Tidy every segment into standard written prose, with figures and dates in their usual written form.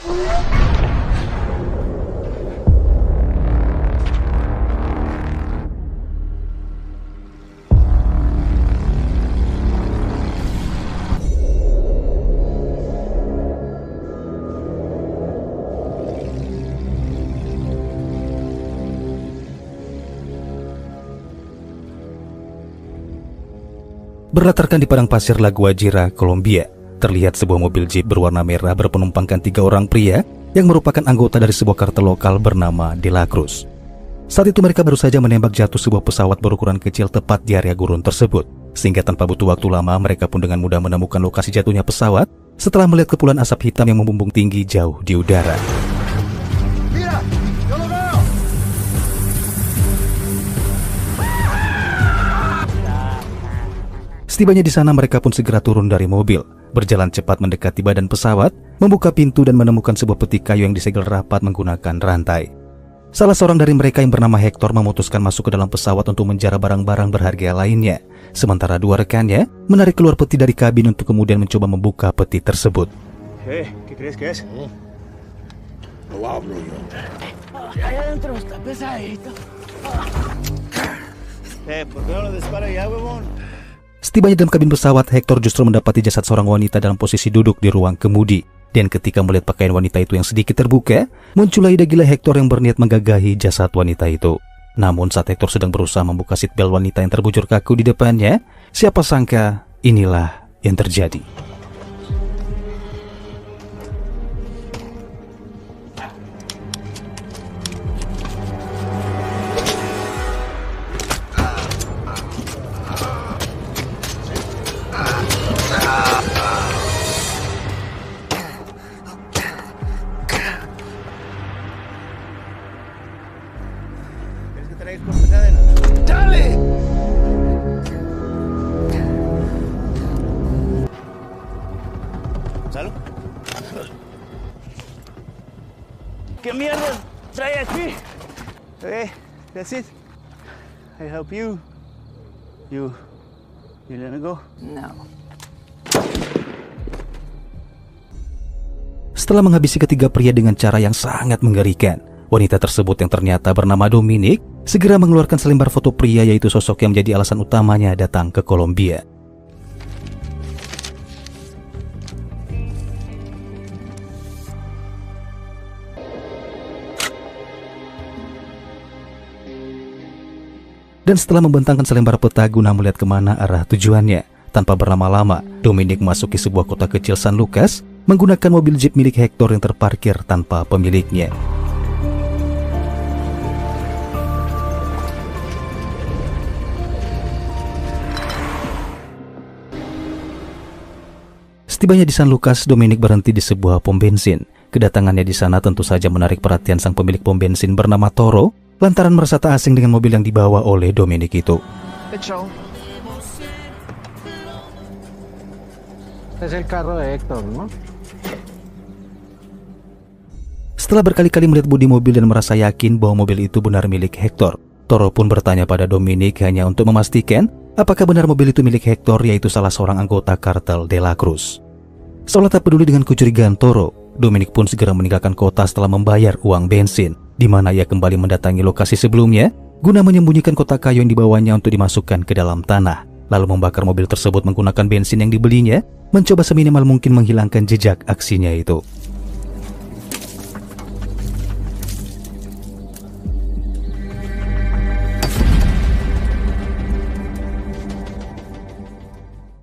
Berlatarkan di padang pasir La Guajira, Kolombia, terlihat sebuah mobil jeep berwarna merah berpenumpangkan 3 orang pria yang merupakan anggota dari sebuah kartel lokal bernama De La Cruz. Saat itu mereka baru saja menembak jatuh sebuah pesawat berukuran kecil tepat di area gurun tersebut, sehingga tanpa butuh waktu lama mereka pun dengan mudah menemukan lokasi jatuhnya pesawat setelah melihat kepulan asap hitam yang membumbung tinggi jauh di udara. Setibanya di sana mereka pun segera turun dari mobil, berjalan cepat mendekati badan pesawat, membuka pintu dan menemukan sebuah peti kayu yang disegel rapat menggunakan rantai. Salah seorang dari mereka yang bernama Hector memutuskan masuk ke dalam pesawat untuk menjara barang-barang berharga lainnya, sementara 2 rekannya menarik keluar peti dari kabin untuk kemudian mencoba membuka peti tersebut. ¿Qué crees que es? Lo abro yo. Allá adentro está pesadito. ¿Por qué no lo dispara ya, huevón? Setibanya dalam kabin pesawat, Hector justru mendapati jasad seorang wanita dalam posisi duduk di ruang kemudi. Dan ketika melihat pakaian wanita itu yang sedikit terbuka, muncullah ide gila Hector yang berniat menggagahi jasad wanita itu. Namun saat Hector sedang berusaha membuka seatbelt wanita yang terbujur kaku di depannya, siapa sangka inilah yang terjadi. ¡Dale! ¿Salud? ¿Qué mierda trae aquí? That's it. I help you. You let me go? No. Setelah menghabisi ketiga pria dengan cara yang sangat mengerikan, wanita tersebut yang ternyata bernama Dominic segera mengeluarkan selembar foto pria, yaitu sosok yang menjadi alasan utamanya datang ke Kolombia. Dan setelah membentangkan selembar peta guna melihat kemana arah tujuannya, tanpa berlama-lama, Dominic memasuki sebuah kota kecil San Lucas menggunakan mobil jeep milik Hector yang terparkir tanpa pemiliknya. Setibanya di San Lucas, Dominic berhenti di sebuah pom bensin. Kedatangannya di sana tentu saja menarik perhatian sang pemilik pom bensin bernama Toro, lantaran merasa tak asing dengan mobil yang dibawa oleh Dominic itu. Es el carro de Héctor, ¿no? Setelah berkali-kali melihat bodi mobil dan merasa yakin bahwa mobil itu benar milik Hector, Toro pun bertanya pada Dominic hanya untuk memastikan apakah benar mobil itu milik Hector, yaitu salah seorang anggota kartel De La Cruz. Seolah tak peduli dengan kecurigaan Toro, Dominic pun segera meninggalkan kota setelah membayar uang bensin, di mana ia kembali mendatangi lokasi sebelumnya guna menyembunyikan kotak kayu yang dibawanya untuk dimasukkan ke dalam tanah, lalu membakar mobil tersebut menggunakan bensin yang dibelinya, mencoba seminimal mungkin menghilangkan jejak aksinya itu.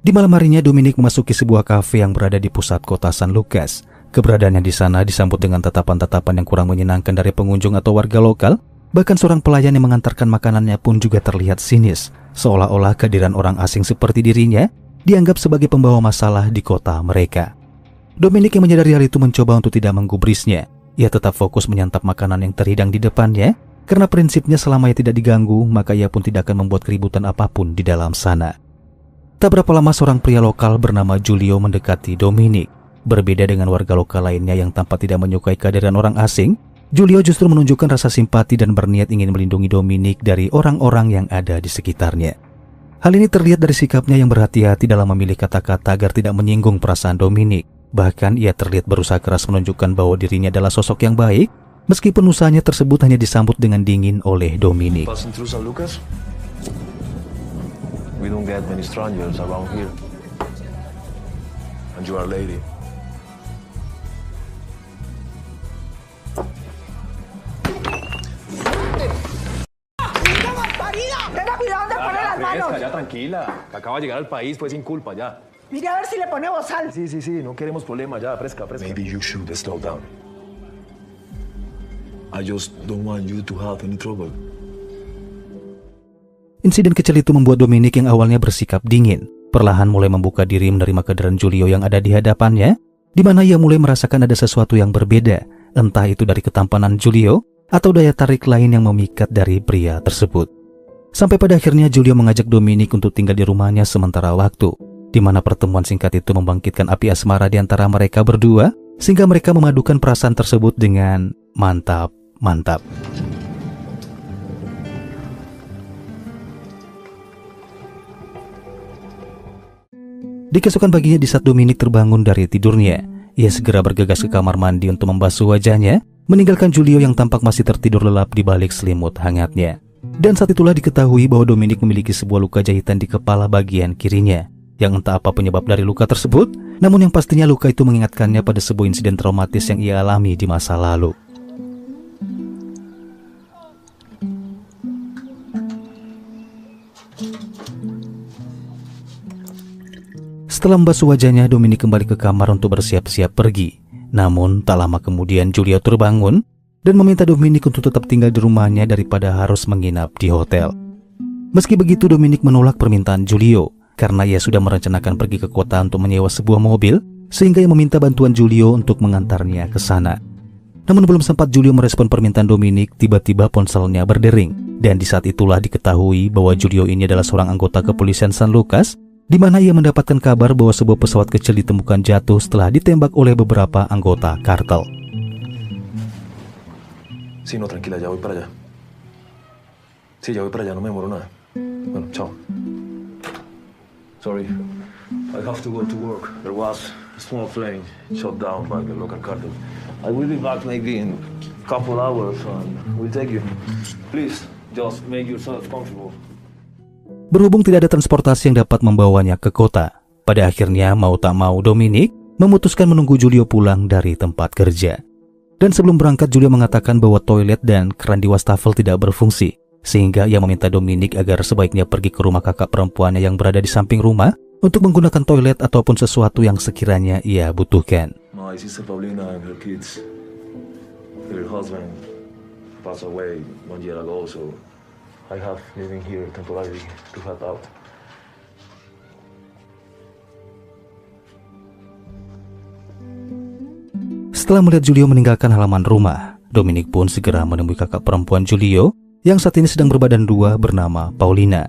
Di malam harinya, Dominic memasuki sebuah kafe yang berada di pusat kota San Lucas. Keberadaannya di sana disambut dengan tatapan-tatapan yang kurang menyenangkan dari pengunjung atau warga lokal. Bahkan seorang pelayan yang mengantarkan makanannya pun juga terlihat sinis, seolah-olah kehadiran orang asing seperti dirinya dianggap sebagai pembawa masalah di kota mereka. Dominic yang menyadari hal itu mencoba untuk tidak menggubrisnya. Ia tetap fokus menyantap makanan yang terhidang di depannya, karena prinsipnya selama ia tidak diganggu, maka ia pun tidak akan membuat keributan apapun di dalam sana. Tak berapa lama seorang pria lokal bernama Julio mendekati Dominic. Berbeda dengan warga lokal lainnya yang tampak tidak menyukai kehadiran orang asing, Julio justru menunjukkan rasa simpati dan berniat ingin melindungi Dominic dari orang-orang yang ada di sekitarnya. Hal ini terlihat dari sikapnya yang berhati-hati dalam memilih kata-kata agar tidak menyinggung perasaan Dominic. Bahkan ia terlihat berusaha keras menunjukkan bahwa dirinya adalah sosok yang baik, meskipun usahanya tersebut hanya disambut dengan dingin oleh Dominic. Passing through San Lucas? We don't get many strangers around here. And you are a lady. Ya tranquila, que acaba de llegar al país, fue sin culpa, ya. Mire a ver si le ponemos sal. Sí, no queremos problemas, ya, fresca. Maybe you should slow down. I just don't want you to have any trouble. Insiden kecil itu membuat Dominic yang awalnya bersikap dingin, perlahan mulai membuka diri menerima kehadiran Julio yang ada di hadapannya, di mana ia mulai merasakan ada sesuatu yang berbeda, entah itu dari ketampanan Julio atau daya tarik lain yang memikat dari pria tersebut. Sampai pada akhirnya Julio mengajak Dominic untuk tinggal di rumahnya sementara waktu, di mana pertemuan singkat itu membangkitkan api asmara di antara mereka berdua, sehingga mereka memadukan perasaan tersebut dengan mantap. Di keesokan paginya, di saat Dominic terbangun dari tidurnya, ia segera bergegas ke kamar mandi untuk membasuh wajahnya, meninggalkan Julio yang tampak masih tertidur lelap di balik selimut hangatnya. Dan saat itulah diketahui bahwa Dominic memiliki sebuah luka jahitan di kepala bagian kirinya, yang entah apa penyebab dari luka tersebut, namun yang pastinya luka itu mengingatkannya pada sebuah insiden traumatis yang ia alami di masa lalu. Setelah membasuh wajahnya, Dominic kembali ke kamar untuk bersiap-siap pergi. Namun, tak lama kemudian Julio terbangun dan meminta Dominic untuk tetap tinggal di rumahnya daripada harus menginap di hotel. Meski begitu, Dominic menolak permintaan Julio karena ia sudah merencanakan pergi ke kota untuk menyewa sebuah mobil, sehingga ia meminta bantuan Julio untuk mengantarnya ke sana. Namun belum sempat Julio merespon permintaan Dominic, tiba-tiba ponselnya berdering, dan di saat itulah diketahui bahwa Julio ini adalah seorang anggota kepolisian San Lucas, di mana ia mendapatkan kabar bahwa sebuah pesawat kecil ditemukan jatuh setelah ditembak oleh beberapa anggota kartel. Sí, no, tranquila, ya voy para allá. Sí, ya voy para allá, no me demoro nada. Bueno, chao. Sorry, I have to go to work. There was a small plane shot down by the local cartel. I will be back maybe in a couple hours and we'll take you. Please, just make yourself comfortable. Berhubung tidak ada transportasi yang dapat membawanya ke kota, pada akhirnya mau tak mau Dominic memutuskan menunggu Julio pulang dari tempat kerja. Dan sebelum berangkat, Julio mengatakan bahwa toilet dan keran di wastafel tidak berfungsi, sehingga ia meminta Dominic agar sebaiknya pergi ke rumah kakak perempuannya yang berada di samping rumah untuk menggunakan toilet ataupun sesuatu yang sekiranya ia butuhkan. My sister Paulina and her kids, her husband passed away 1 year ago, so I have living here temporarily to help out. Setelah melihat Julio meninggalkan halaman rumah, Dominic pun segera menemui kakak perempuan Julio yang saat ini sedang berbadan dua bernama Paulina.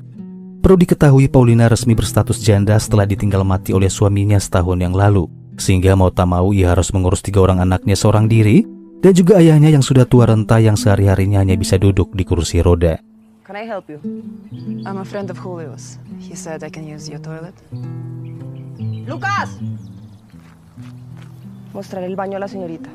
Perlu diketahui Paulina resmi berstatus janda setelah ditinggal mati oleh suaminya setahun yang lalu, sehingga mau tak mau ia harus mengurus 3 orang anaknya seorang diri dan juga ayahnya yang sudah tua renta yang sehari-harinya hanya bisa duduk di kursi roda. Can I help you? I'm a friend of Julio's. He said I can use your toilet. ¡Lucas! Mostraré el baño a la señorita.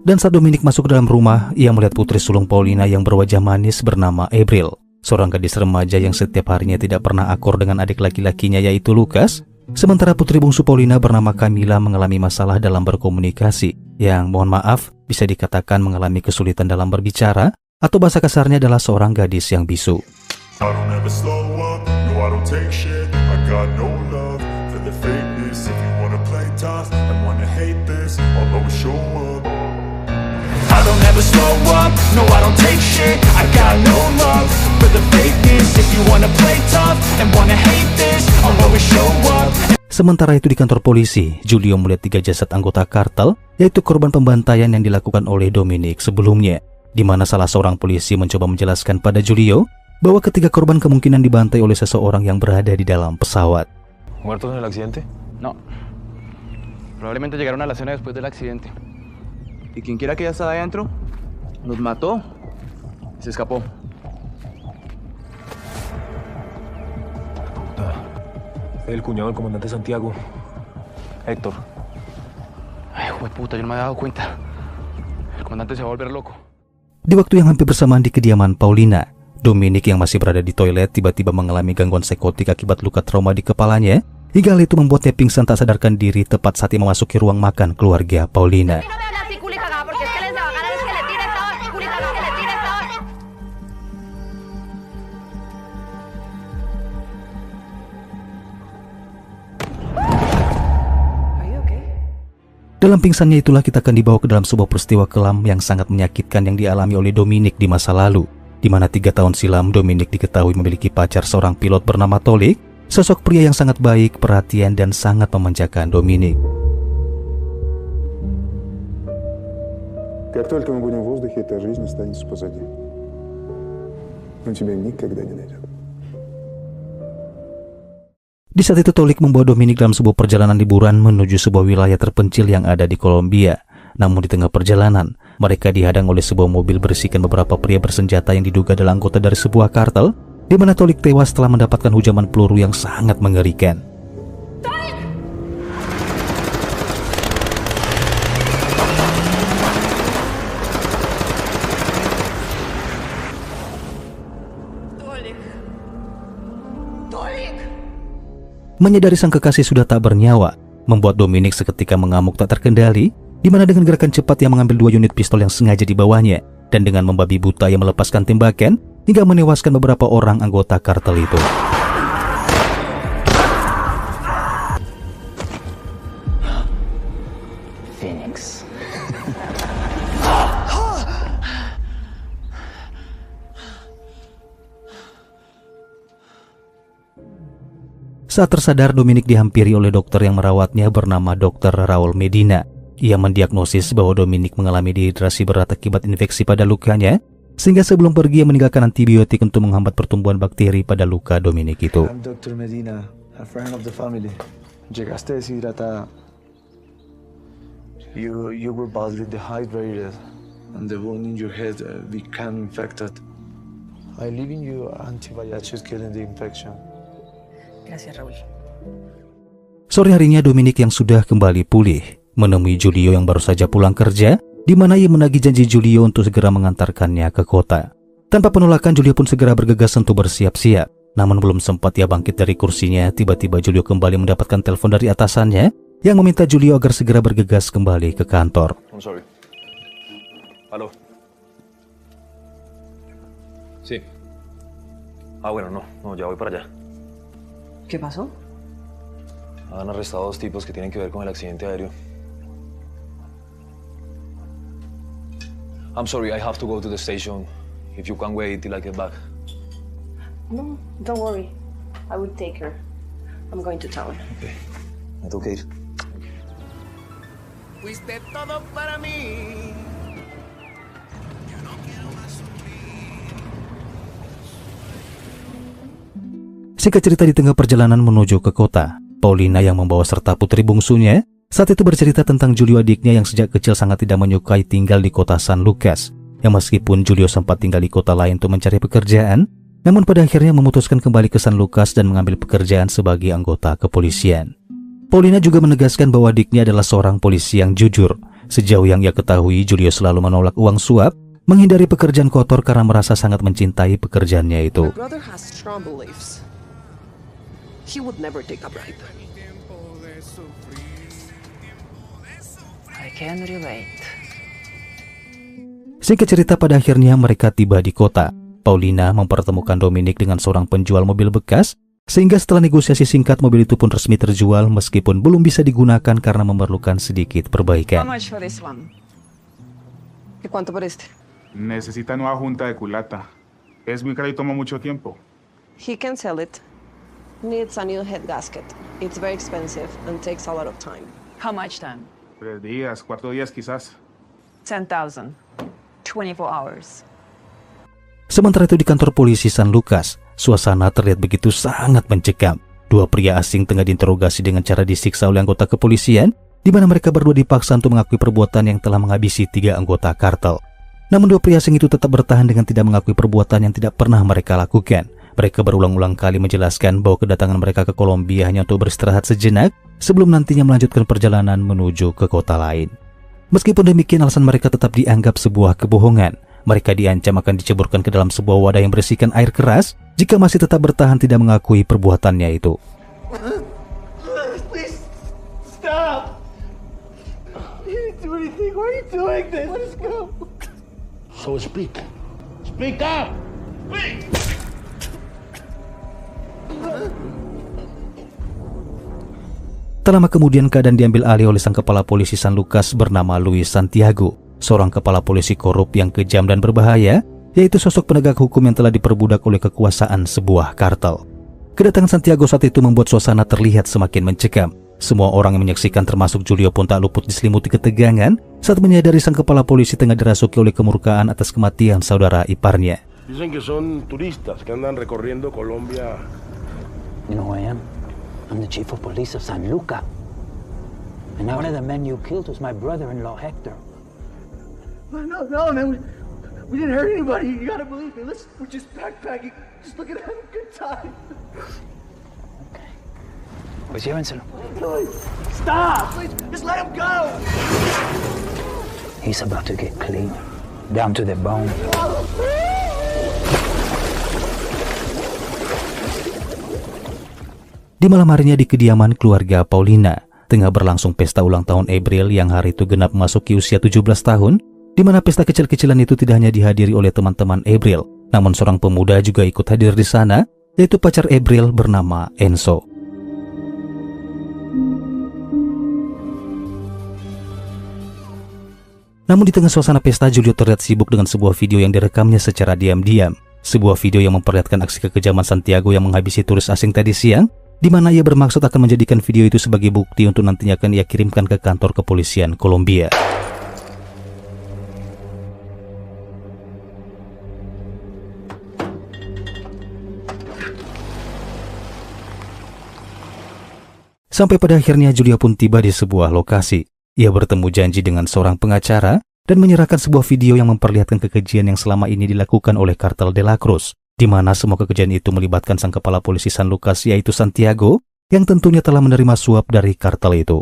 Dan saat Dominic masuk ke dalam rumah, ia melihat putri sulung Paulina yang berwajah manis bernama April, seorang gadis remaja yang setiap harinya tidak pernah akur dengan adik laki-lakinya yaitu Lucas. Sementara putri bungsu Paulina bernama Camila mengalami masalah dalam berkomunikasi, yang mohon maaf bisa dikatakan mengalami kesulitan dalam berbicara, atau bahasa kasarnya adalah seorang gadis yang bisu. I don't ever slow up, no I don't take shit. I got no love for the fakeness. If you wanna play tough and wanna hate this, I'll always show up. I don't ever slow up, no I don't take shit. I got no love for the fakeness. If you wanna play tough and wanna hate this, I'll always show up. Sementara itu di kantor polisi, Julio melihat 3 jasad anggota kartel, yaitu korban pembantaian yang dilakukan oleh Dominic sebelumnya, di mana salah seorang polisi mencoba menjelaskan pada Julio bahwa ketiga korban kemungkinan dibantai oleh seseorang yang berada di dalam pesawat. ¿Muertos en el accidente? No. Probablemente llegaron a la escena después del accidente. Y quien quiera que ya estaba adentro, nos mató y se escapó. El cuñado del comandante Santiago, Héctor. Ay, puta, yo no me había dado cuenta. El comandante se va a volver loco. Di waktu yang hampir bersamaan di kediaman Paulina, Dominic yang masih berada di toilet tiba-tiba mengalami gangguan psikotik akibat luka trauma di kepalanya, hingga hal itu membuatnya pingsan tak sadarkan diri tepat saat ia memasuki ruang makan keluarga Paulina. Dalam pingsannya itulah kita akan dibawa ke dalam sebuah peristiwa kelam yang sangat menyakitkan yang dialami oleh Dominic di masa lalu, di mana 3 tahun silam Dominic diketahui memiliki pacar seorang pilot bernama Tolik, sosok pria yang sangat baik, perhatian, dan sangat memanjakan Dominic. Как только мы будем в воздухе, эта жизнь останется позади. Он тебя никогда не найдет. Di saat itu Tolik membawa Dominic dalam sebuah perjalanan liburan menuju sebuah wilayah terpencil yang ada di Kolombia. Namun di tengah perjalanan, mereka dihadang oleh sebuah mobil berisikan beberapa pria bersenjata yang diduga adalah anggota dari sebuah kartel, di mana Tolik tewas setelah mendapatkan hujaman peluru yang sangat mengerikan. Menyadari sang kekasih sudah tak bernyawa, membuat Dominic seketika mengamuk tak terkendali, di mana dengan gerakan cepat ia mengambil 2 unit pistol yang sengaja dibawanya, dan dengan membabi buta ia melepaskan tembakan hingga menewaskan beberapa orang anggota kartel itu. Phoenix. Saat tersadar, Dominic dihampiri oleh dokter yang merawatnya bernama Dr. Raul Medina. Ia mendiagnosis bahwa Dominic mengalami dehidrasi berat akibat infeksi pada lukanya, sehingga sebelum pergi ia meninggalkan antibiotik untuk menghambat pertumbuhan bakteri pada luka Dominic itu. I'm Dr. Medina, a friend of the family. Llegaste deshidratada. You were badly dehydrated, and the wound in your head became infected. I leaving you antibiotics killing the infection. Gracias, Raúl. Sore harinya Dominic yang sudah kembali pulih menemui Julio yang baru saja pulang kerja, di mana ia menagih janji Julio untuk segera mengantarkannya ke kota. Tanpa penolakan, Julio pun segera bergegas untuk bersiap-siap. Namun belum sempat ia bangkit dari kursinya, tiba-tiba Julio kembali mendapatkan telepon dari atasannya yang meminta Julio agar segera bergegas kembali ke kantor. I'm sorry. Aló. Sí. Bueno, no, ya voy para allá. ¿Qué pasó? Han arrestado 2 tipos que tienen que ver con el accidente aéreo. I'm sorry, I have to go to the station. If you can wait till I get back. No, don't worry. I will take her. I'm going to town. Okay. Me tengo que ir. Fuiste todo para mí. Singkat cerita, di tengah perjalanan menuju ke kota, Paulina yang membawa serta putri bungsunya saat itu bercerita tentang Julio, adiknya yang sejak kecil sangat tidak menyukai tinggal di kota San Lucas, yang meskipun Julio sempat tinggal di kota lain untuk mencari pekerjaan, namun pada akhirnya memutuskan kembali ke San Lucas dan mengambil pekerjaan sebagai anggota kepolisian. Paulina juga menegaskan bahwa adiknya adalah seorang polisi yang jujur. Sejauh yang ia ketahui, Julio selalu menolak uang suap, menghindari pekerjaan kotor karena merasa sangat mencintai pekerjaannya itu. My brother has strong beliefs. He would never take a bribe. I can relate. Singkat cerita, pada akhirnya mereka tiba di kota. Paulina mempertemukan Dominic dengan seorang penjual mobil bekas, sehingga setelah negosiasi singkat mobil itu pun resmi terjual meskipun belum bisa digunakan karena memerlukan sedikit perbaikan. How much for this one? ¿Y cuánto por este? Necesita nueva junta de culata. Es muy caro y toma mucho tiempo. He can sell it. Needs a new head gasket. It's very expensive and takes a lot of time. How much time? 3 días, 4 días quizás. 10,000. 24 hours. Sementara itu di kantor polisi San Lucas, suasana terlihat begitu sangat mencekam. 2 pria asing tengah diinterogasi dengan cara disiksa oleh anggota kepolisian, di mana mereka berdua dipaksa untuk mengakui perbuatan yang telah menghabisi 3 anggota kartel. Namun 2 pria asing itu tetap bertahan dengan tidak mengakui perbuatan yang tidak pernah mereka lakukan. Mereka berulang-ulang kali menjelaskan bahwa kedatangan mereka ke Kolombia hanya untuk beristirahat sejenak, sebelum nantinya melanjutkan perjalanan menuju ke kota lain. Meskipun demikian, alasan mereka tetap dianggap sebuah kebohongan. Mereka diancam akan diceburkan ke dalam sebuah wadah yang berisikan air keras jika masih tetap bertahan tidak mengakui perbuatannya itu. Please stop. You didn't do anything. Why are you doing this? Let us go. So speak. Speak up. Speak. Tak lama kemudian keadaan diambil alih oleh sang kepala polisi San Lucas bernama Luis Santiago, seorang kepala polisi korup yang kejam dan berbahaya, yaitu sosok penegak hukum yang telah diperbudak oleh kekuasaan sebuah kartel. Kedatangan Santiago saat itu membuat suasana terlihat semakin mencekam. Semua orang yang menyaksikan termasuk Julio pun tak luput diselimuti ketegangan saat menyadari sang kepala polisi tengah dirasuki oleh kemurkaan atas kematian saudara iparnya. Dicen que son turistas que andan recorriendo Colombia. You know who I am? I'm the chief of police of San Luca. And one of the men you killed was my brother-in-law, Hector. No, man. We didn't hurt anybody. You gotta believe me. Listen, we're just backpacking. Just looking to have a good time. Okay. Pues llévenselo. Stop! Please, just let him go! He's about to get clean. Down to the bone. Di malam harinya di kediaman keluarga Paulina, tengah berlangsung pesta ulang tahun April yang hari itu genap memasuki usia 17 tahun, di mana pesta kecil-kecilan itu tidak hanya dihadiri oleh teman-teman April, namun seorang pemuda juga ikut hadir di sana, yaitu pacar April bernama Enzo. Namun di tengah suasana pesta, Julio terlihat sibuk dengan sebuah video yang direkamnya secara diam-diam. Sebuah video yang memperlihatkan aksi kekejaman Santiago yang menghabisi turis asing tadi siang, di mana ia bermaksud akan menjadikan video itu sebagai bukti untuk nantinya akan ia kirimkan ke kantor kepolisian Kolombia. Sampai pada akhirnya Julio pun tiba di sebuah lokasi. Ia bertemu janji dengan seorang pengacara dan menyerahkan sebuah video yang memperlihatkan kekejian yang selama ini dilakukan oleh kartel De La Cruz, di mana semua kekejian itu melibatkan sang kepala polisi San Lucas yaitu Santiago, yang tentunya telah menerima suap dari kartel itu.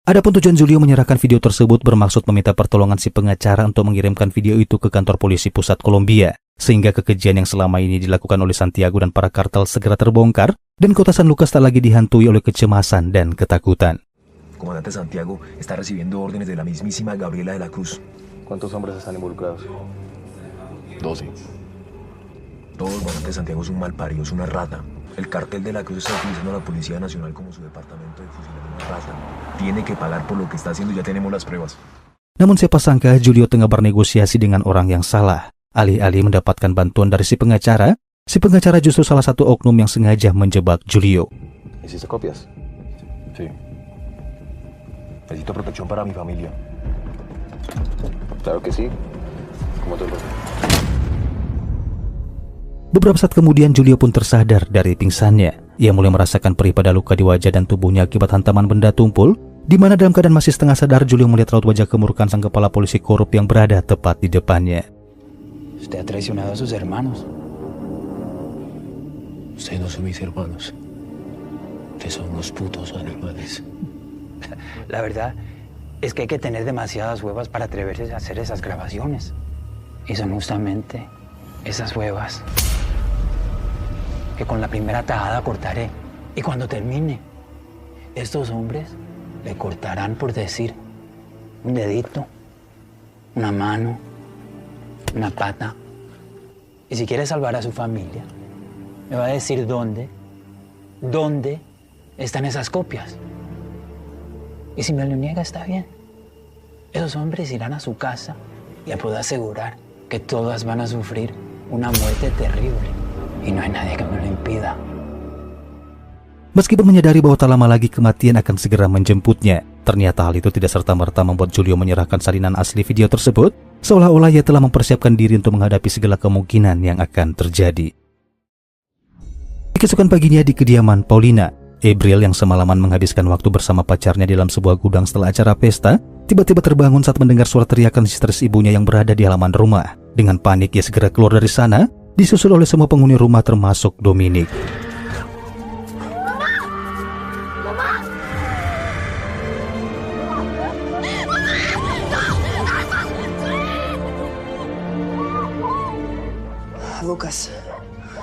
Adapun tujuan Julio menyerahkan video tersebut bermaksud meminta pertolongan si pengacara untuk mengirimkan video itu ke kantor polisi pusat Kolombia, sehingga kekejian yang selama ini dilakukan oleh Santiago dan para kartel segera terbongkar, dan kota San Lucas tak lagi dihantui oleh kecemasan dan ketakutan. Comandante Santiago está recibiendo órdenes de la mismísima Gabriela de la Cruz. ¿Cuántos hombres están involucrados? 12. Todo el comandante Santiago es un malparido, es una rata. El cartel de la Cruz está utilizando a la Policía Nacional como su departamento de fusilar una rata. Tiene que pagar por lo que está haciendo y ya tenemos las pruebas. Namun siapa sangka Julio tengah bernegosiasi dengan orang yang salah. Alih-alih mendapatkan bantuan dari si pengacara justru salah satu oknum yang sengaja menjebak Julio. ¿Hiciste copias? Sí. Necesito protección para mi familia. Claro que sí. Como todo. Beberapa saat kemudian Julio pun tersadar dari pingsannya. Ia mulai merasakan perih pada luka di wajah dan tubuhnya akibat hantaman benda tumpul, di mana dalam keadaan masih setengah sadar Julio melihat raut wajah kemurkaan sang kepala polisi korup yang berada tepat di depannya. Usted ha traicionado a sus hermanos. Ustedes no son mis hermanos. Ustedes son unos putos animales. La verdad es que hay que tener demasiadas huevas para atreverse a hacer esas grabaciones. Y son justamente esas huevas que con la primera tajada cortaré. Y cuando termine, estos hombres le cortarán, por decir, un dedito, una mano, una pata. Y si quiere salvar a su familia, me va a decir dónde están esas copias. Y si me lo niega, está bien. Esos hombres irán a su casa y le puedo asegurar que todas van a sufrir una muerte terrible. Y no hay nadie que me lo impida. Meskipun menyadari bahwa tak lama lagi kematian akan segera menjemputnya, ternyata hal itu tidak serta-merta membuat Julio menyerahkan salinan asli video tersebut, seolah-olah ia telah mempersiapkan diri untuk menghadapi segala kemungkinan yang akan terjadi. Di keesokan paginya di kediaman Paulina, April yang semalaman menghabiskan waktu bersama pacarnya di dalam sebuah gudang setelah acara pesta, tiba-tiba terbangun saat mendengar suara teriakan histeris ibunya yang berada di halaman rumah. Dengan panik, ia segera keluar dari sana, disusul oleh semua penghuni rumah termasuk Dominic. Lucas,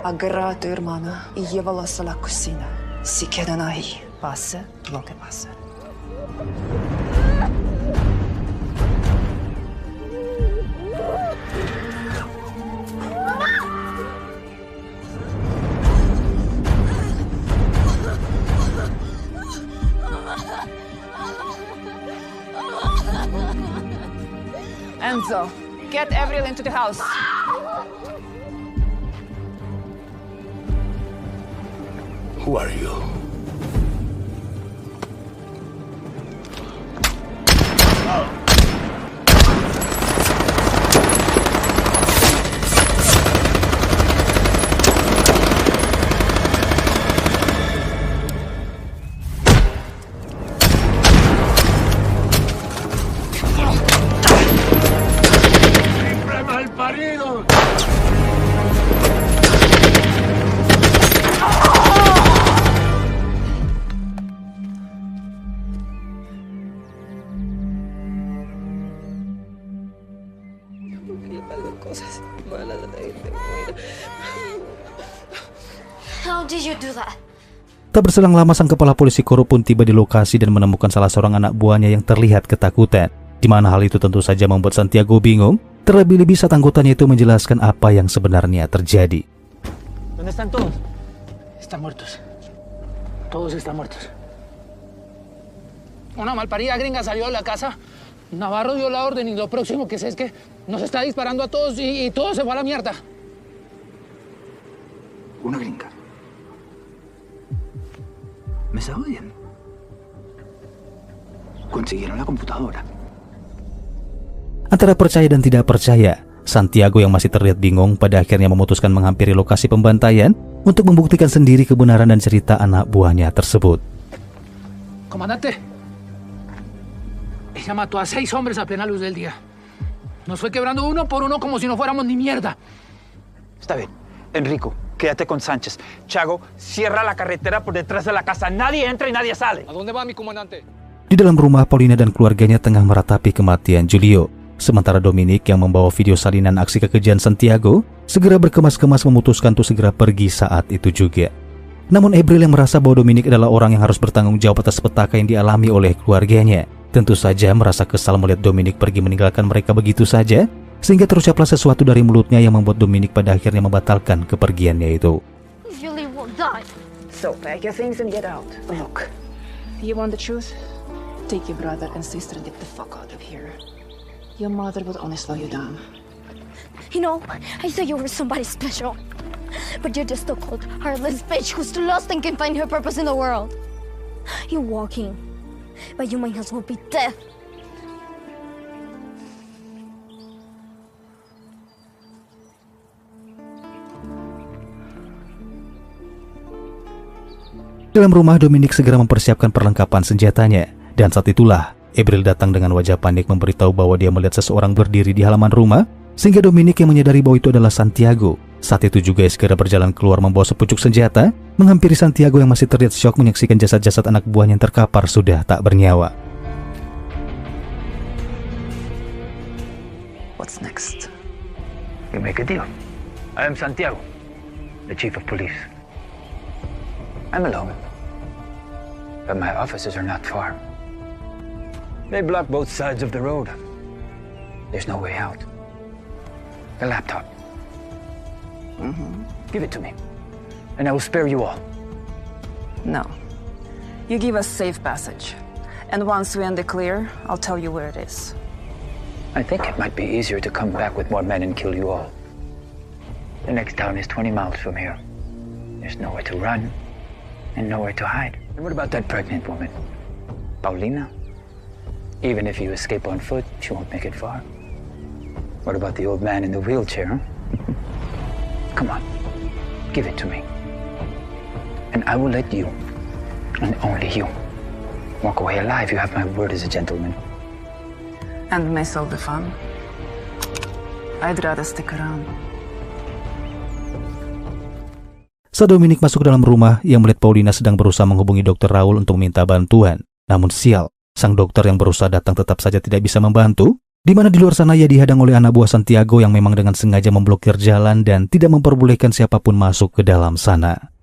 agarra a tu hermana y llévalos a la cocina. Si quedan ahí, pase lo que pase. Enzo, get Avril into the house. Who are you? ¡Siempre malparido! Cosas malas de la gente buena. How did you do that? Tak berselang lama sang kepala polisi korup pun tiba di lokasi dan menemukan salah seorang anak buahnya yang terlihat ketakutan. Di mana hal itu tentu saja membuat Santiago bingung. Terlebih-lebih saat anggotanya itu menjelaskan apa yang sebenarnya terjadi. ¿Dónde están todos? Están muertos. Todos están muertos. Una malparida gringa salió de la casa. Navarro dio la orden y lo próximo que sé es que nos está disparando a todos y todo se fue a la mierda. Una gringa. ¿Me está jodiendo? Consiguieron la computadora. Antara percaya dan tidak percaya, Santiago yang masih terlihat bingung pada akhirnya memutuskan menghampiri lokasi pembantaian untuk membuktikan sendiri kebenaran dan cerita anak buahnya tersebut. Comandante, ella mató a 6 hombres a plena luz del día. Nos fue quebrando uno por uno como si no fuéramos ni mierda. Está bien. Enrico, quédate con Sánchez. Chago, cierra la carretera por detrás de la casa. Nadie entra y nadie sale. ¿A dónde va mi comandante? Di dalam rumah, Paulina dan keluarganya tengah meratapi kematian Julio. Sementara Dominic yang membawa video salinan aksi kekejian Santiago segera berkemas-kemas memutuskan untuk segera pergi saat itu juga. Namun April yang merasa bahwa Dominic adalah orang yang harus bertanggung jawab atas petaka yang dialami oleh keluarganya, tentu saja merasa kesal melihat Dominic pergi meninggalkan mereka begitu saja, sehingga terucaplah sesuatu dari mulutnya yang membuat Dominic pada akhirnya membatalkan kepergiannya itu. Julie will die. So pack your things and get out. Look, you want the truth? Take your brother and sister and get the fuck out of here. Your mother would only slow you down. You know, I thought you were somebody special. But you're just a cold, heartless bitch who's lost and can't find her purpose in the world. You're walking, but you might as well be dead. Dalam rumah, Dominic segera mempersiapkan perlengkapan senjatanya. Dan saat itulah, April datang dengan wajah panik memberitahu bahwa dia melihat seseorang berdiri di halaman rumah, sehingga Dominic yang menyadari bahwa itu adalah Santiago. Saat itu juga segera berjalan keluar membawa sepucuk senjata, menghampiri Santiago yang masih terlihat syok menyaksikan jasad-jasad anak buahnya yang terkapar sudah tak bernyawa. What's next? You make a deal. I am Santiago, the chief of police. I'm alone, but my offices are not far. They block both sides of the road. There's no way out. The laptop. Give it to me, and I will spare you all. No. You give us safe passage. And once we're in the clear, I'll tell you where it is. I think it might be easier to come back with more men and kill you all. The next town is 20 miles from here. There's nowhere to run, and nowhere to hide. And what about that pregnant woman? Paulina? Even if you escape on foot, she won't make it far. What about the old man in the wheelchair, huh? Come on, give it to me. And I will let you, and only you, walk away alive. You have my word as a gentleman. And miss all the fun. I'd rather stick around. Saat Dominic masuk ke dalam rumah, ia melihat Paulina sedang berusaha menghubungi Dr. Raul untuk meminta bantuan. Namun sial, sang dokter yang berusaha datang tetap saja tidak bisa membantu. di mana di luar sana ia dihadang oleh anak buah Santiago yang memang dengan sengaja memblokir jalan dan tidak memperbolehkan siapapun masuk ke dalam sana.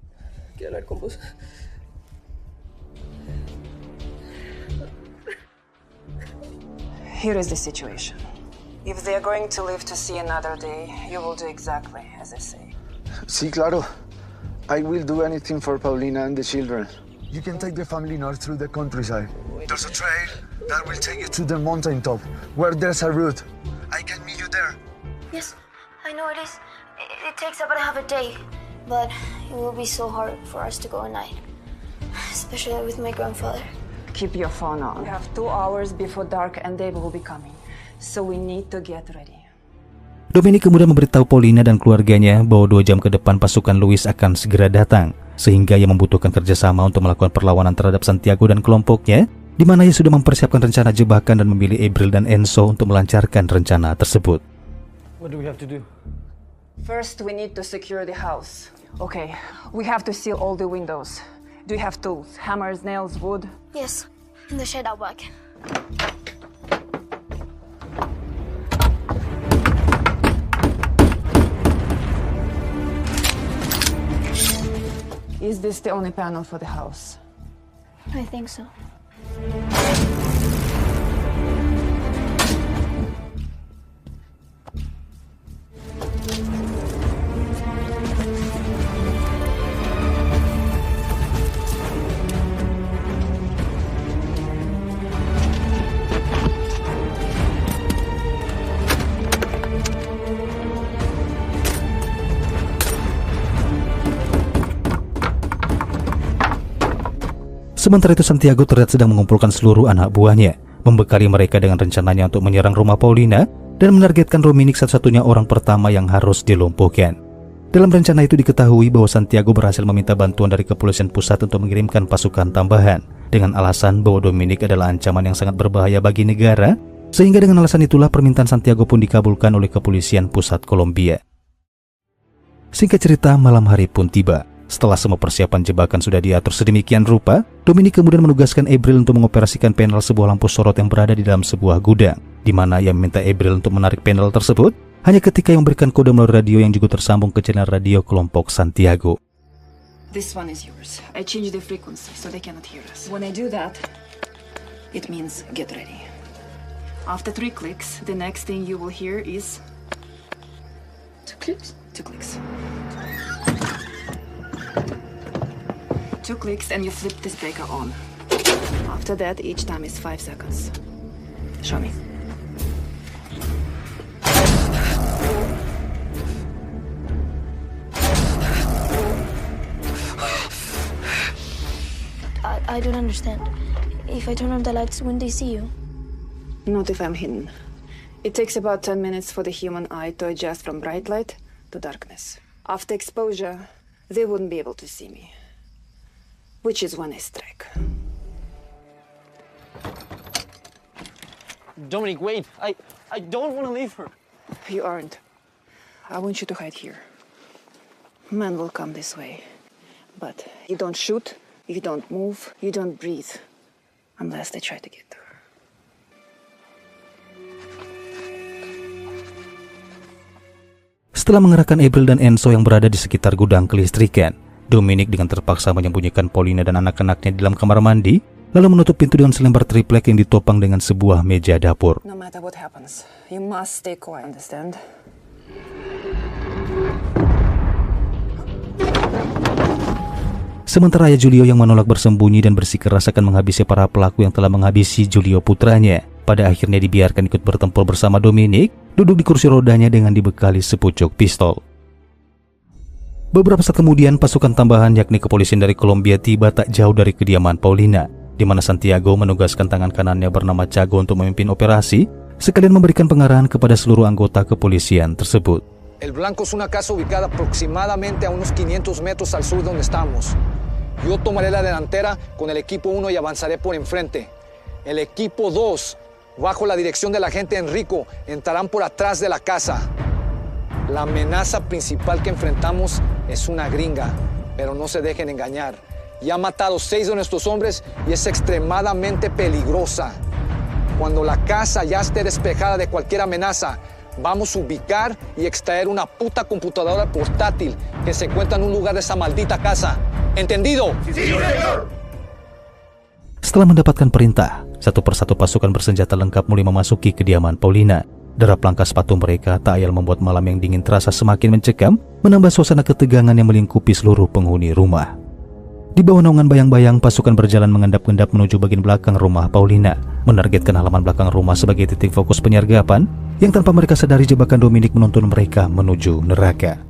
Here is the situation. If they are going to live to see another day, you will do exactly as I say. Sí, claro. I will do anything for Paulina and the children. You can take the family north through the countryside. There's a trail that will take you to the mountaintop, where there's a route. I can meet you there. Yes, I know it is. It takes about half a day, but it will be so hard for us to go at night, especially with my grandfather. Keep your phone on. We have 2 hours before dark and they will be coming, so we need to get ready. Dominic kemudian memberitahu Paulina dan keluarganya bahwa 2 jam ke depan pasukan Luis akan segera datang, sehingga ia membutuhkan kerjasama untuk melakukan perlawanan terhadap Santiago dan kelompoknya, di mana ia sudah mempersiapkan rencana jebakan dan memilih April dan Enzo untuk melancarkan rencana tersebut. What do we have to do? First, we need to secure the house. Okay, we have to seal all the windows. Do you have tools? Hammers, nails, wood? Yes, in the shed out back. Is this the only panel for the house? I think so. Sementara itu Santiago terlihat sedang mengumpulkan seluruh anak buahnya, membekali mereka dengan rencananya untuk menyerang rumah Paulina dan menargetkan Dominic satu-satunya orang pertama yang harus dilumpuhkan. Dalam rencana itu diketahui bahwa Santiago berhasil meminta bantuan dari kepolisian pusat untuk mengirimkan pasukan tambahan dengan alasan bahwa Dominic adalah ancaman yang sangat berbahaya bagi negara, sehingga dengan alasan itulah permintaan Santiago pun dikabulkan oleh kepolisian pusat Kolombia. Singkat cerita, malam hari pun tiba. Setelah semua persiapan jebakan sudah diatur sedemikian rupa, Dominic kemudian menugaskan April untuk mengoperasikan panel sebuah lampu sorot yang berada di dalam sebuah gudang, di mana ia meminta April untuk menarik panel tersebut hanya ketika ia memberikan kode melalui radio yang juga tersambung ke channel radio kelompok Santiago. This one is yours. I changed the frequency so they cannot hear us. When I do that, it means get ready. After 3 clicks, the next thing you will hear is 2 clicks. 2 clicks. 2 clicks and you flip this breaker on. After that, each time is 5 seconds. Show me. I don't understand. If I turn on the lights, when they see you? Not if I'm hidden. It takes about 10 minutes for the human eye to adjust from bright light to darkness. After exposure, they wouldn't be able to see me. Which is when I strike. Dominic, wait. I don't want to leave her. You aren't. I want you to hide here. Men will come this way. But you don't shoot, you don't move, you don't breathe. Unless they try to get to her. Setelah mengerahkan April dan Enzo yang berada di sekitar gudang kelistrikan, Dominic dengan terpaksa menyembunyikan Paulina dan anak-anaknya di dalam kamar mandi, lalu menutup pintu dengan selembar triplek yang ditopang dengan sebuah meja dapur. No matter what happens, you must stay quiet, understand? Sementara ayah Julio yang menolak bersembunyi dan bersikeras akan menghabisi para pelaku yang telah menghabisi Julio putranya, pada akhirnya dibiarkan ikut bertempur bersama Dominic, duduk di kursi rodanya dengan dibekali sepucuk pistol. Beberapa saat kemudian, pasukan tambahan yakni kepolisian dari Kolombia tiba tak jauh dari kediaman Paulina, di mana Santiago menugaskan tangan kanannya bernama Chago untuk memimpin operasi, sekalian memberikan pengarahan kepada seluruh anggota kepolisian tersebut. El Blanco es una casa ubicada aproximadamente a unos 500 metros al sur donde estamos. Yo tomaré la delantera con el equipo 1 y avanzaré por enfrente. El equipo 2, bajo la dirección del agente Enrico, entrarán por atrás de la casa. La amenaza principal que enfrentamos es una gringa, pero no se dejen engañar. Ya ha matado 6 de nuestros hombres y es extremadamente peligrosa. Cuando la casa ya esté despejada de cualquier amenaza, vamos a ubicar y extraer una puta computadora portátil que se encuentra en un lugar de esa maldita casa. ¿Entendido? Sí, señor. Setelah mendapatkan perintah, satu persatu pasukan bersenjata lengkap mulai memasuki kediaman Paulina. Derap langkah sepatu mereka tak ayal membuat malam yang dingin terasa semakin mencekam, menambah suasana ketegangan yang melingkupi seluruh penghuni rumah. Di bawah naungan bayang-bayang, pasukan berjalan mengendap-endap menuju bagian belakang rumah Paulina, menargetkan halaman belakang rumah sebagai titik fokus penyergapan, yang tanpa mereka sadari jebakan Dominic menuntun mereka menuju neraka.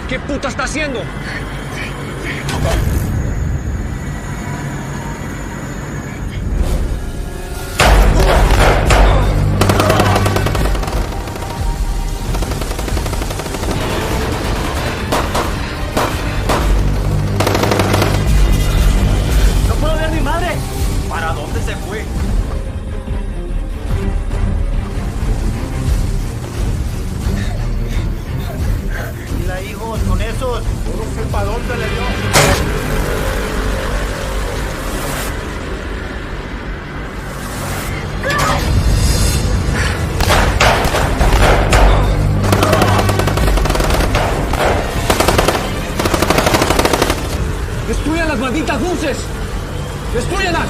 ¿Qué puta está haciendo? ¡No puedo ver a mi madre! ¿Para dónde se fue? Mira, hijos, con esos. No sé para dónde le dio. ¡Destruyan las malditas luces! ¡Destruyanlas!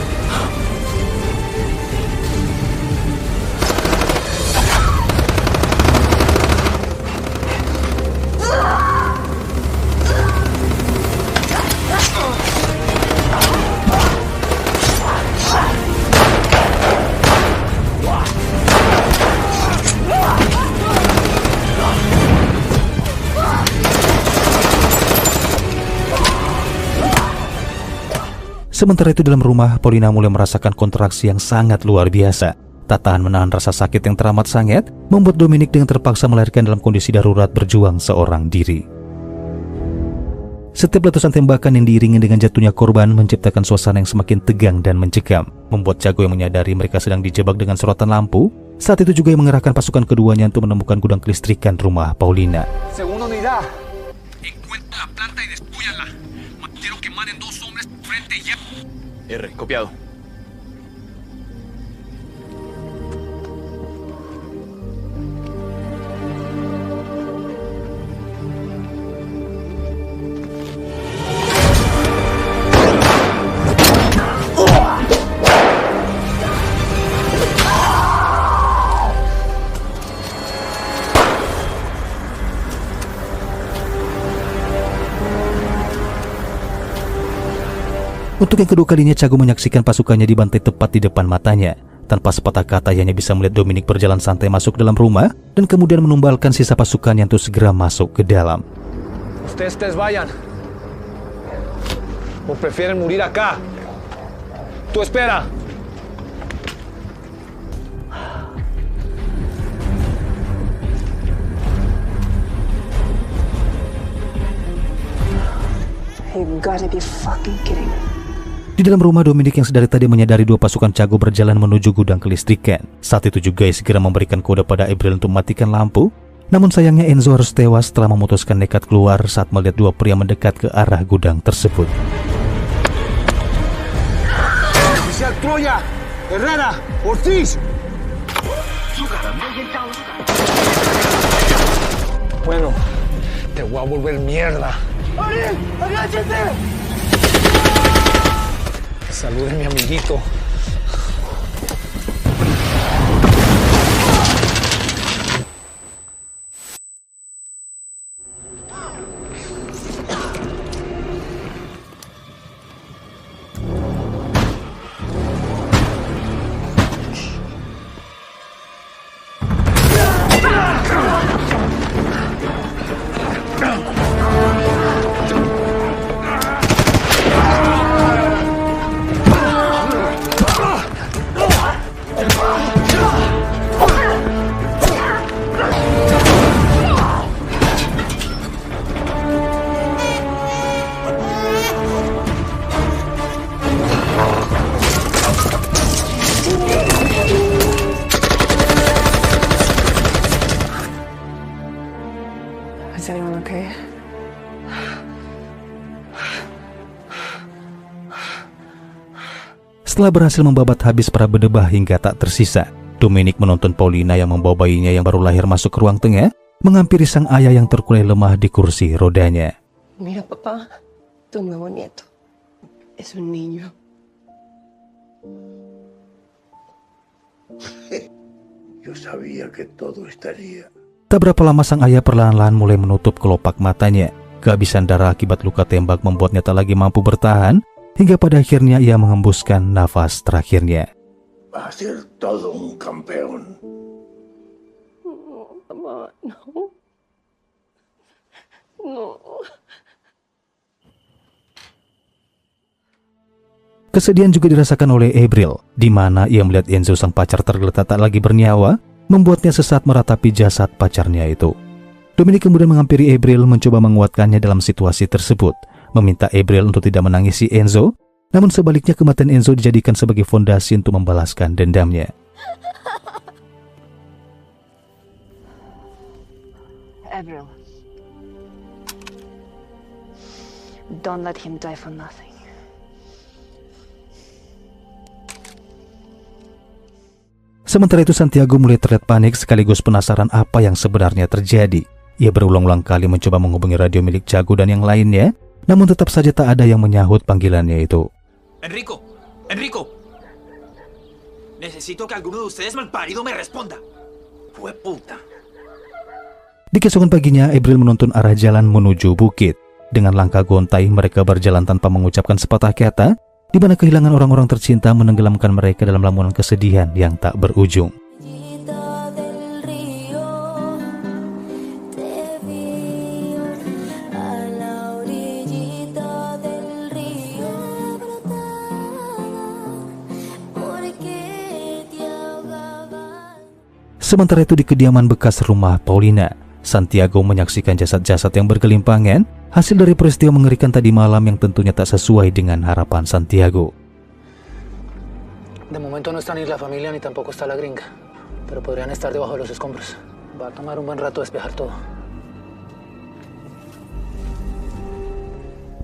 Sementara itu dalam rumah, Paulina mulai merasakan kontraksi yang sangat luar biasa. Tak tahan menahan rasa sakit yang teramat sangat, membuat Dominic dengan terpaksa melahirkan dalam kondisi darurat berjuang seorang diri. Setiap letusan tembakan yang diiringi dengan jatuhnya korban menciptakan suasana yang semakin tegang dan mencekam, membuat Chago yang menyadari mereka sedang dijebak dengan sorotan lampu. Saat itu juga yang mengerahkan pasukan keduanya untuk menemukan gudang kelistrikan rumah Paulina. Segunda unidad. Encuentra la planta y despúyala. Quiero que maten dos hombres frente ya. R, copiado. Untuk yang kedua kalinya, Chago menyaksikan pasukannya dibantai tepat di depan matanya. Tanpa sepatah kata, ia hanya bisa melihat Dominic berjalan santai masuk dalam rumah dan kemudian menumbalkan sisa pasukannya untuk segera masuk ke dalam. Ustedes vayan. ¿O prefieren morir acá? Tú espera. You gotta be fucking kidding me. Di dalam rumah, Dominic yang sedari tadi menyadari dua pasukan Chago berjalan menuju gudang kelistrikan. Saat itu juga ia segera memberikan kode pada April untuk mematikan lampu. Namun sayangnya Enzo harus tewas setelah memutuskan nekat keluar saat melihat dua pria mendekat ke arah gudang tersebut. Oficial Troya, Herrera, Ortiz. Bueno, te voy a volver mierda. ¡Ariel! ¡Agáchate! Saluden mi amiguito. Setelah berhasil membabat habis para bedebah hingga tak tersisa, Dominic menuntun Paulina yang membawa bayinya yang baru lahir masuk ke ruang tengah, menghampiri sang ayah yang terkulai lemah di kursi rodanya. Mira, papá, tu nuevo nieto es un niño. Yo sabía que todo estaría. Tak berapa lama sang ayah perlahan-lahan mulai menutup kelopak matanya. Kehabisan darah akibat luka tembak membuatnya tak lagi mampu bertahan, hingga pada akhirnya ia mengembuskan nafas terakhirnya. Va a ser todo un campeón. Mamá, no. No. Kesedihan juga dirasakan oleh April, di mana ia melihat Enzo sang pacar tergeletak tak lagi bernyawa, membuatnya sesaat meratapi jasad pacarnya itu. Dominic kemudian menghampiri April mencoba menguatkannya dalam situasi tersebut, meminta April untuk tidak menangisi Enzo, namun sebaliknya kematian Enzo dijadikan sebagai fondasi untuk membalaskan dendamnya. April, don't let him die for nothing. Sementara itu Santiago mulai terlihat panik sekaligus penasaran apa yang sebenarnya terjadi. Ia berulang-ulang kali mencoba menghubungi radio milik Chago dan yang lainnya, namun tetap saja tak ada yang menyahut panggilannya itu. Enrico, Enrico. Necesito que alguno de ustedes malparido me responda. Fue puta. Di keesokan paginya, April menuntun arah jalan menuju bukit. Dengan langkah gontai, mereka berjalan tanpa mengucapkan sepatah kata, di mana kehilangan orang-orang tercinta menenggelamkan mereka dalam lamunan kesedihan yang tak berujung. Sementara itu di kediaman bekas rumah Paulina, Santiago menyaksikan jasad-jasad yang bergelimpangan, hasil dari peristiwa mengerikan tadi malam yang tentunya tak sesuai dengan harapan Santiago. De momento no está ni la familia ni tampoco está la gringa, pero podrían estar debajo de los escombros. Va a tomar un buen rato despejar todo.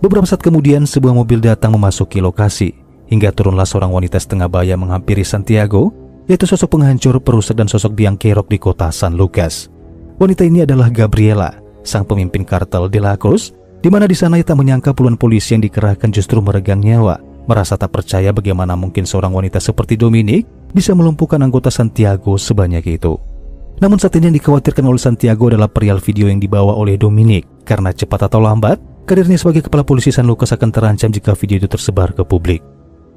Beberapa saat kemudian, sebuah mobil datang memasuki lokasi, hingga turunlah seorang wanita setengah baya menghampiri Santiago, yaitu sosok penghancur, perusak dan sosok biang kerok di kota San Lucas. Wanita ini adalah Gabriela, sang pemimpin kartel De La Cruz, di mana di sana ia tak menyangka puluhan polisi yang dikerahkan justru meregang nyawa, merasa tak percaya bagaimana mungkin seorang wanita seperti Dominic bisa melumpuhkan anggota Santiago sebanyak itu. Namun saat ini yang dikhawatirkan oleh Santiago adalah perihal video yang dibawa oleh Dominic, karena cepat atau lambat, karirnya sebagai kepala polisi San Lucas akan terancam jika video itu tersebar ke publik.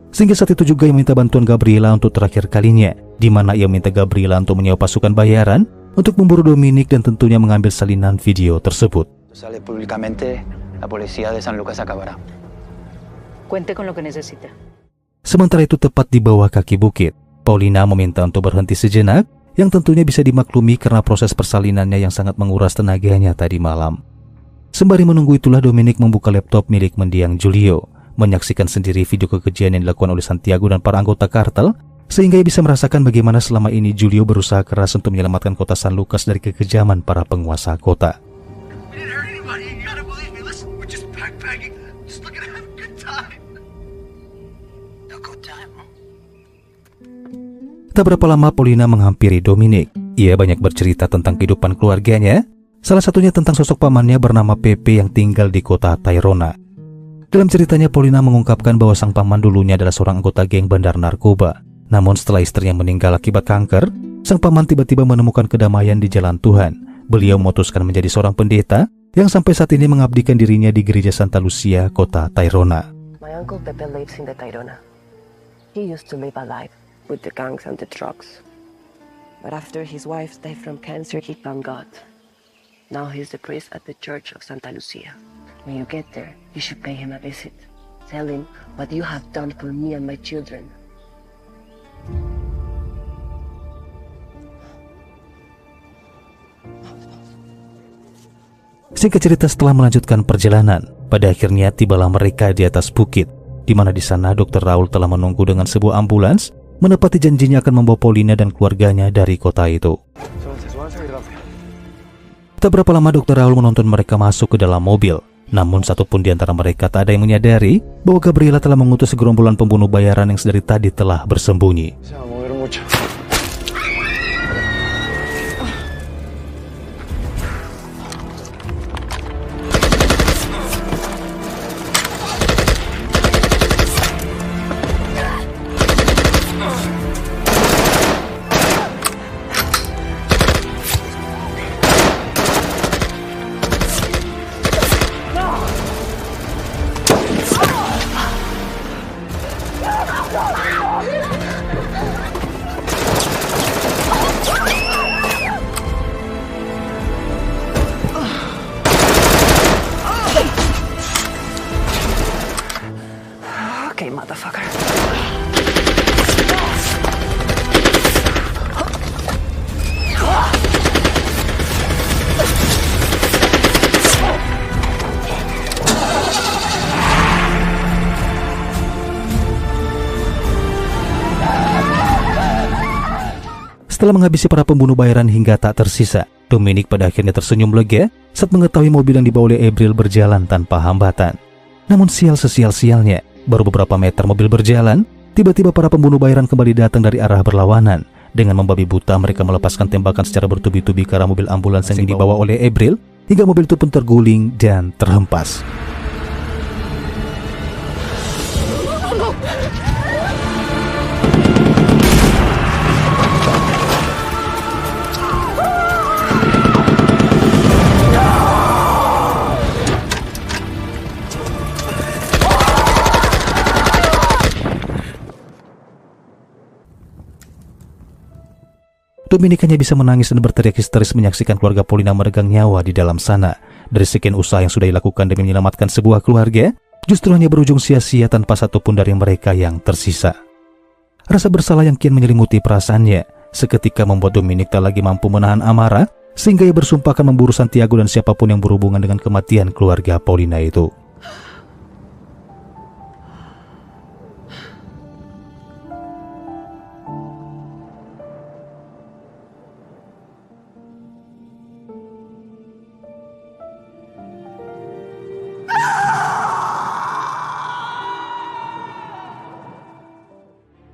Sehingga saat itu juga ia minta bantuan Gabriela untuk terakhir kalinya, di mana ia minta Gabriela untuk menyewa pasukan bayaran untuk memburu Dominic dan tentunya mengambil salinan video tersebut. Sale públicamente, la policía de San Lucas acabará. Cuente con lo que necesita. Sementara itu tepat di bawah kaki bukit, Paulina meminta untuk berhenti sejenak, yang tentunya bisa dimaklumi karena proses persalinannya yang sangat menguras tenaganya tadi malam. Sembari menunggu itulah Dominic membuka laptop milik mendiang Julio, menyaksikan sendiri video kekejian yang dilakukan oleh Santiago dan para anggota kartel, sehingga ia bisa merasakan bagaimana selama ini Julio berusaha keras untuk menyelamatkan kota San Lucas dari kekejaman para penguasa kota. Tak berapa lama Paulina menghampiri Dominic. Ia banyak bercerita tentang kehidupan keluarganya, salah satunya tentang sosok pamannya bernama Pepe yang tinggal di kota Tayrona. Dalam ceritanya, Paulina mengungkapkan bahwa sang paman dulunya adalah seorang anggota geng bandar narkoba. Namun setelah istrinya meninggal akibat kanker, sang paman tiba-tiba menemukan kedamaian di jalan Tuhan. Beliau memutuskan menjadi seorang pendeta yang sampai saat ini mengabdikan dirinya di gereja Santa Lucia, kota Tayrona. My uncle Pepe lives in the Tayrona. He used to live a life with the gangs and the drugs. But after his wife died from cancer, he found God. Now he's the priest at the church of Santa Lucia. When you get there, you should pay him a visit. Tell him what you have done for me and my children. Singkat cerita, setelah melanjutkan perjalanan, pada akhirnya tibalah mereka di atas bukit, di mana di sana Dr. Raul telah menunggu dengan sebuah ambulans, menepati janjinya akan membawa Paulina dan keluarganya dari kota itu. Tak berapa lama Dr. Raul menuntun mereka masuk ke dalam mobil. Namun satupun di antara mereka tak ada yang menyadari bahwa Gabriela telah mengutus segerombolan pembunuh bayaran yang sedari tadi telah bersembunyi. Okay, motherfucker. Setelah menghabisi para pembunuh bayaran hingga tak tersisa, Dominic pada akhirnya tersenyum lega saat mengetahui mobil yang dibawa oleh April berjalan tanpa hambatan. Namun sial-sesial-sialnya, baru beberapa meter mobil berjalan, tiba-tiba para pembunuh bayaran kembali datang dari arah berlawanan. Dengan membabi buta, mereka melepaskan tembakan secara bertubi-tubi ke arah mobil ambulans yang dibawa oleh April, hingga mobil itu pun terguling dan terhempas. Dominic hanya bisa menangis dan berteriak histeris menyaksikan keluarga Paulina meregang nyawa di dalam sana. Dari sekian usaha yang sudah dilakukan demi menyelamatkan sebuah keluarga, justru hanya berujung sia-sia tanpa satupun dari mereka yang tersisa. Rasa bersalah yang kian menyelimuti perasaannya, seketika membuat Dominic tak lagi mampu menahan amarah, sehingga ia bersumpah akan memburu Santiago dan siapapun yang berhubungan dengan kematian keluarga Paulina itu.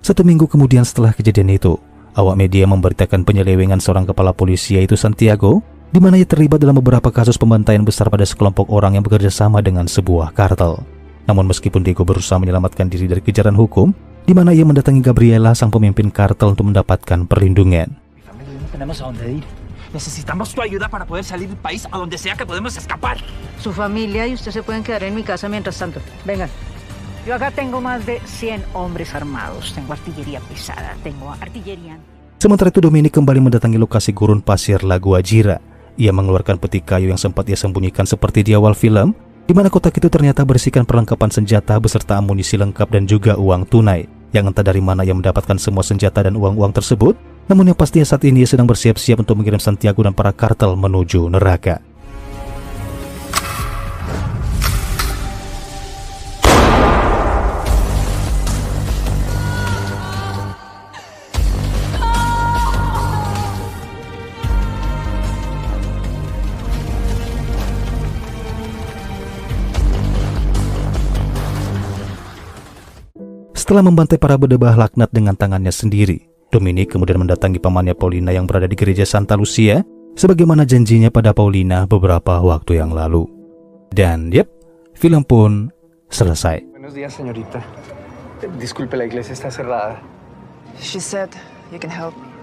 Satu minggu kemudian setelah kejadian itu, awak media memberitakan penyelewengan seorang kepala polisi yaitu Santiago, di mana ia terlibat dalam beberapa kasus pembantaian besar pada sekelompok orang yang bekerja sama dengan sebuah kartel. Namun meskipun Diego berusaha menyelamatkan diri dari kejaran hukum, di mana ia mendatangi Gabriela, sang pemimpin kartel, untuk mendapatkan perlindungan. Necesitamos tu ayuda para poder salir del país a donde sea que podemos escapar. Su familia y usted se pueden quedar en mi casa mientras tanto. Vengan. Yo acá tengo más de 100 hombres armados. Tengo artillería pesada, tengo artillería. Sementara itu Dominic kembali mendatangi lokasi gurun pasir Lago Ajira. Ia mengeluarkan peti kayu yang sempat ia sembunyikan seperti di awal film, di mana kotak itu ternyata berisikan perlengkapan senjata beserta amunisi lengkap dan juga uang tunai. Yang entah dari mana ia mendapatkan semua senjata dan uang-uang tersebut, namun yang pastinya saat ini ia sedang bersiap-siap untuk mengirim Santiago dan para kartel menuju neraka. Setelah membantai para bedebah laknat dengan tangannya sendiri, Dominic kemudian mendatangi pamannya Paulina yang berada di gereja Santa Lucia, sebagaimana janjinya pada Paulina beberapa waktu yang lalu. Dan film pun selesai. Buenos días, señorita. Disculpe, la iglesia está cerrada. She said you can help me.